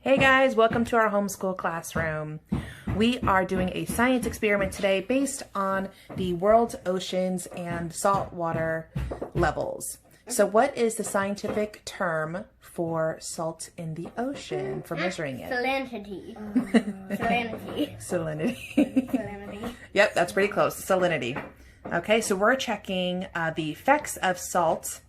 Hey guys, welcome to our homeschool classroom. We are doing a science experiment today based on the world's oceans and saltwater levels. So what is the scientific term for salt in the ocean, for measuring it? Salinity. Salinity. Yep, that's pretty close. Salinity. Okay, so we're checking the effects of salt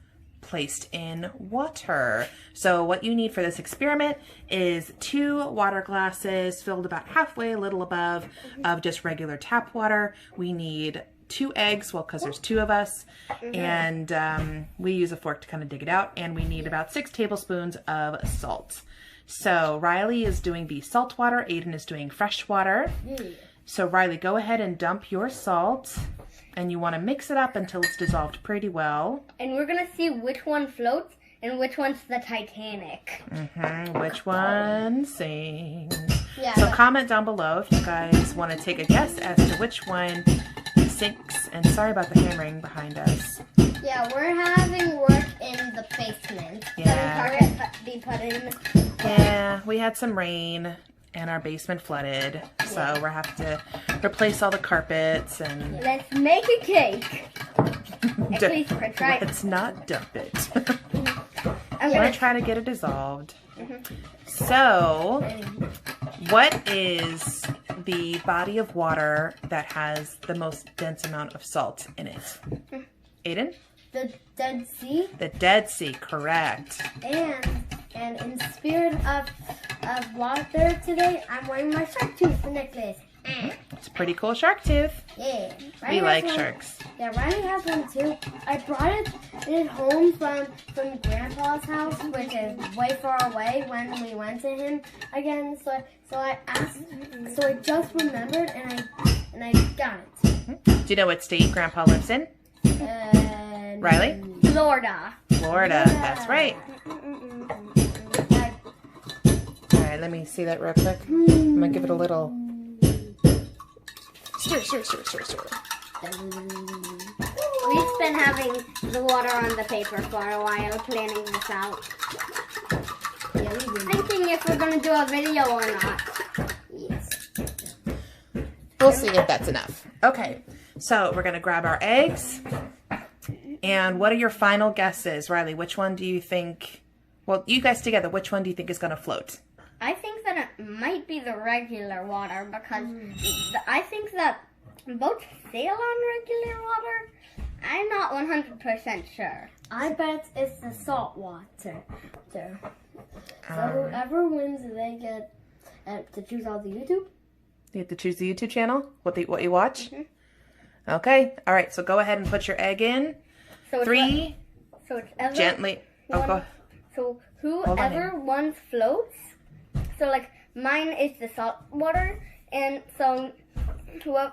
placed in water. So what you need for this experiment is 2 water glasses filled about halfway, a little above, of just regular tap water. We need 2 eggs, well, because there's 2 of us, and we use a fork to kind of dig it out, and we need about 6 tablespoons of salt. So Riley is doing the salt water, Aiden is doing fresh water. So Riley, go ahead and dump your salt. And you want to mix it up until it's dissolved pretty well. And we're going to see which one floats and which one's the Titanic. Which one sings. Yeah, so comment down below if you guys want to take a guess as to which one sinks. And sorry about the hammering behind us. Yeah, we're having work in the basement. Yeah. So be put in. Yeah, we had some rain. And our basement flooded, so we'll have to replace all the carpets and... Let's make a cake. At least for try. Let's not dump it. I'm going to try to get it dissolved. So, what is the body of water that has the most dense amount of salt in it? Aiden? The Dead Sea. The Dead Sea, correct. And in spirit of water today, I'm wearing my shark tooth necklace. It's a pretty cool shark tooth. Yeah. We like sharks. Yeah, Riley has one too. I brought it home from Grandpa's house, which is way far away when we went to him again. So I just remembered and I got it. Do you know what state Grandpa lives in? Riley? Florida. Florida, that's right. Alright, let me see that real quick. I'm going to give it a little stir. We've been having the water on the paper for a while, planning this out. Thinking if we're going to do a video or not. Yes. We'll see if that's enough. Okay, so we're going to grab our eggs. And what are your final guesses? Riley, which one do you think, well, you guys together, which one do you think is going to float? I think that it might be the regular water because I think that boats sail on regular water. I'm not 100% sure. I bet it's the salt water. So whoever wins, they get to choose all the YouTube. You have to choose the YouTube channel, what you watch? Okay, all right, so go ahead and put your egg in. So 3, it's gently. So whoever one floats, so like mine is the salt water, and so whoever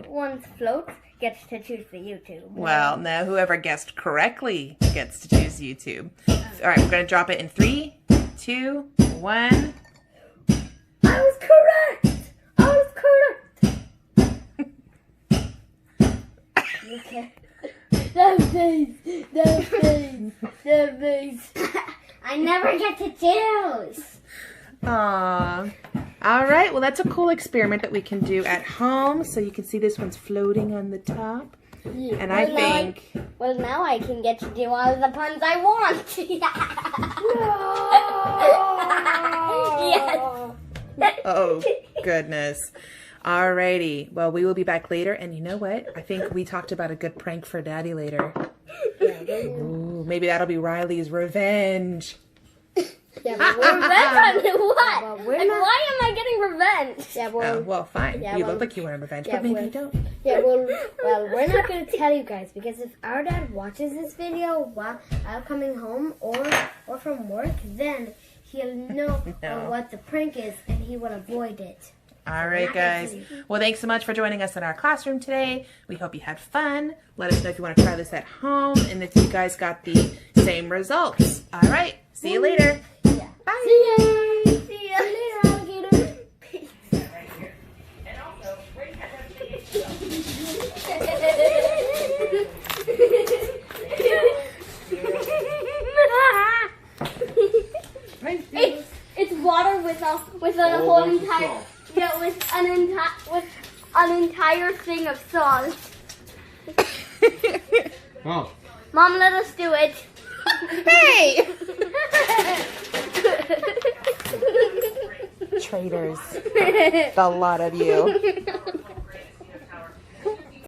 one floats gets to choose the YouTube. Well, no, whoever guessed correctly gets to choose YouTube. All right, we're going to drop it in 3, 2, 1. I was correct! Okay. The face. I never get to choose. Aww. All right, well, that's a cool experiment that we can do at home. So you can see this one's floating on the top. Yeah. And I think... now I can get to do all the puns I want. Yes. Oh, goodness. Alrighty. Well, we will be back later. And you know what? I think we talked about a good prank for Daddy later. Ooh, maybe that'll be Riley's revenge. Yeah, but revenge on what? Why am I getting revenge? Yeah, well, fine. Yeah, you look like you want revenge, but maybe you don't. Yeah, well, we're not going to tell you guys because if our dad watches this video while coming home or from work, then he'll know what the prank is and he will avoid it. All right, guys. Well, thanks so much for joining us in our classroom today. We hope you had fun. Let us know if you want to try this at home and if you guys got the same results. All right. See you later. Yeah. Bye. See ya later, alligator. Peace. It's water with a whole entire with an entire thing of salt. Oh. Mom, let us do it. Hey! Traitors. The lot of you.